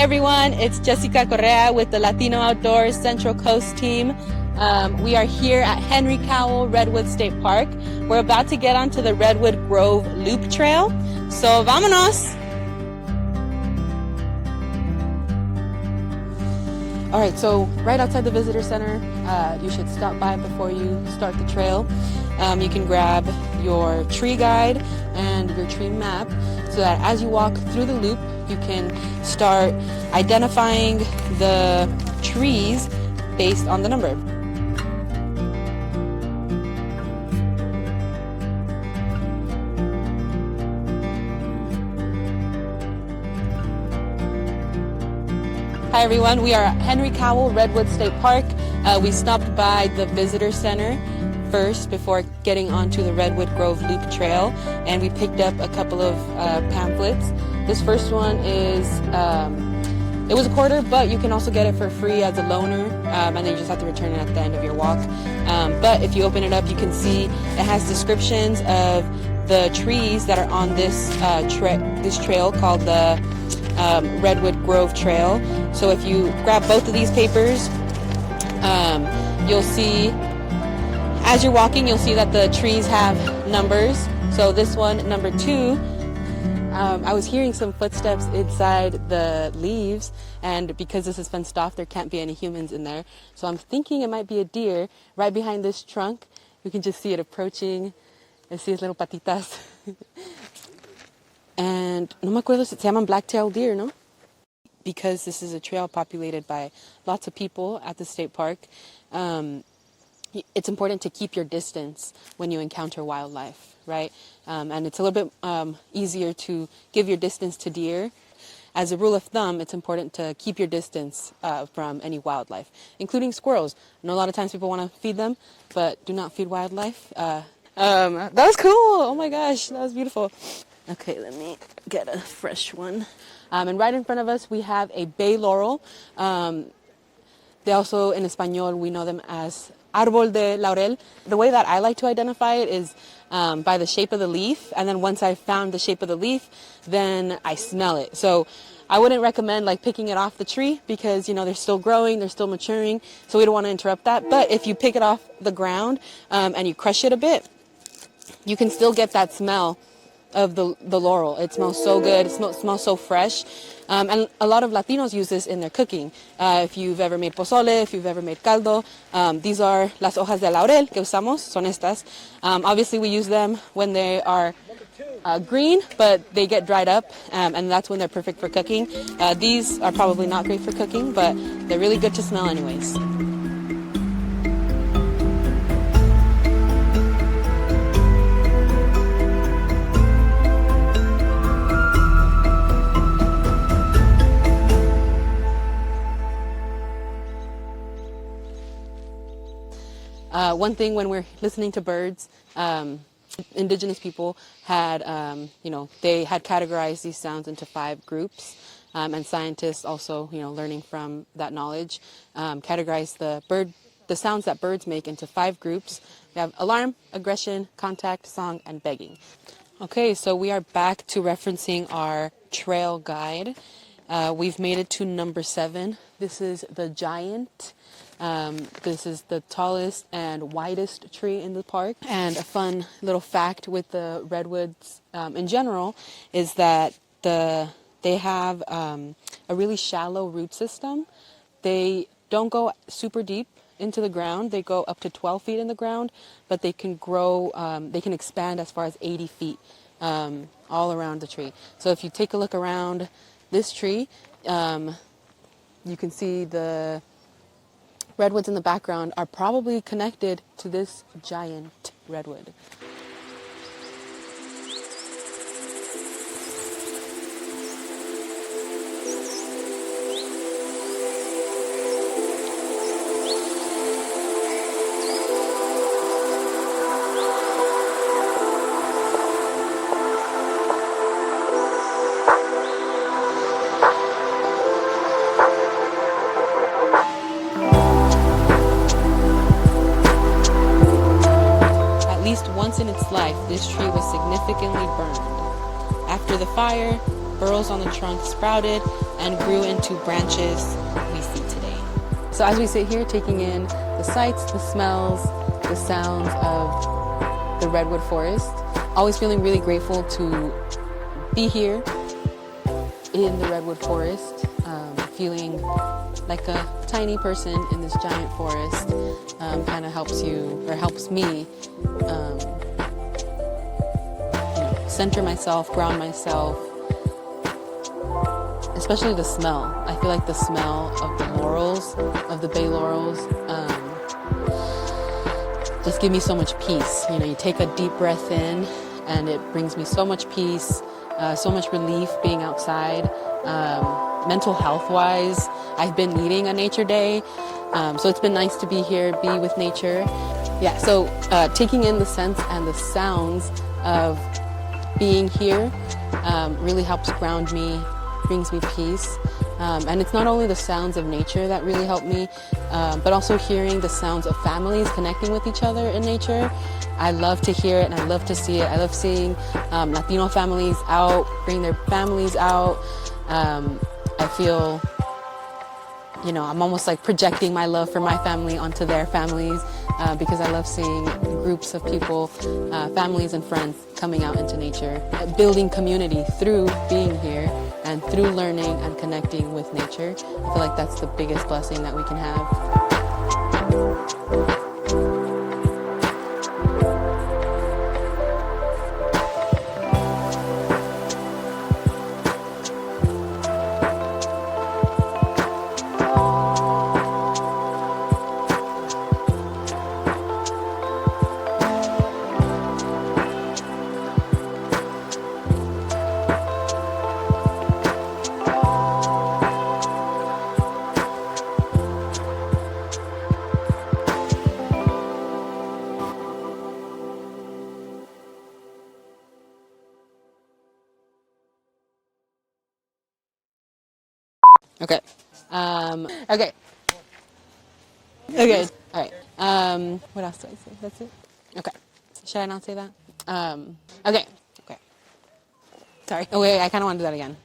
Everyone, it's Jessica Correa with the Latino Outdoors Central Coast team. We are here at Henry Cowell Redwoods State Park. We're about to get onto the Redwood Grove Loop Trail. So, vámonos! All right, so right outside the visitor center, you should stop by before you start the trail. You can grab your tree guide and your tree map so that as you walk through the loop, you can start identifying the trees based on the number. Hi everyone, we are at Henry Cowell Redwoods State Park. We stopped by the visitor center first before getting onto the Redwood Grove Loop Trail, and we picked up a couple of pamphlets. This first one is, it was $0.25, but you can also get it for free as a loaner, and then you just have to return it at the end of your walk. But if you open it up, you can see it has descriptions of the trees that are on this trail called the Redwood Grove Trail. So if you grab both of these papers, you'll see, as you're walking, you'll see that the trees have numbers. So this one, number 2, I was hearing some footsteps inside the leaves, and because this is fenced off, there can't be any humans in there. So I'm thinking it might be a deer right behind this trunk. You can just see it approaching and see his little patitas. And no me acuerdo si se llaman black-tailed deer, no? Because this is a trail populated by lots of people at the state park, it's important to keep your distance when you encounter wildlife, right? And it's a little bit easier to give your distance to deer. As a rule of thumb, it's important to keep your distance from any wildlife, including squirrels. I know a lot of times people want to feed them, but do not feed wildlife. That was cool. Oh my gosh, that was beautiful. Okay, let me get a fresh one. And right in front of us, we have a bay laurel. They also, in Espanol, we know them as árbol de laurel. The way that I like to identify it is by the shape of the leaf. And then once I found the shape of the leaf, then I smell it. So I wouldn't recommend like picking it off the tree because, you know, they're still growing, they're still maturing. So we don't want to interrupt that. But if you pick it off the ground and you crush it a bit, you can still get that smell of the laurel. It smells so good. It smells so fresh. And a lot of Latinos use this in their cooking. If you've ever made pozole, if you've ever made caldo, these are las hojas de laurel que usamos, son estas. Obviously we use them when they are green, but they get dried up, and that's when they're perfect for cooking. These are probably not great for cooking, but they're really good to smell anyways. One thing when we're listening to birds, indigenous people had, they had categorized these sounds into 5 groups, and scientists also, learning from that knowledge, categorized the sounds that birds make into 5 groups. We have alarm, aggression, contact, song, and begging. Okay, so we are back to referencing our trail guide. We've made it to number 7. This is the giant. This is the tallest and widest tree in the park. And a fun little fact with the redwoods in general is that they have a really shallow root system. They don't go super deep into the ground. They go up to 12 feet in the ground, but they can grow, they can expand as far as 80 feet all around the tree. So if you take a look around this tree, you can see the redwoods in the background are probably connected to this giant redwood. Once in its life, this tree was significantly burned. After the fire, burrows on the trunk sprouted and grew into branches we see today. So as we sit here taking in the sights, the smells, the sounds of the redwood forest, always feeling really grateful to be here in the redwood forest, feeling like a tiny person in this giant forest kind of helps you, or helps me, center myself, ground myself, especially the smell. I feel like the smell of the laurels, of the bay laurels, just give me so much peace. You take a deep breath in and it brings me so much peace, so much relief being outside. Mental health wise, I've been needing a nature day, so it's been nice to be here, be with nature. Yeah, so taking in the scents and the sounds of being here really helps ground me, brings me peace. And it's not only the sounds of nature that really help me, but also hearing the sounds of families connecting with each other in nature. I love to hear it and I love to see it. I love seeing Latino families out, bring their families out. I feel, I'm almost like projecting my love for my family onto their families because I love seeing groups of people, families and friends coming out into nature, building community through being here and through learning and connecting with nature. I feel like that's the biggest blessing that we can have. Okay. Okay. Okay. All right. What else do I say? That's it? Okay. Should I not say that? Okay. Okay. Sorry. Oh, wait, I kind of want to do that again.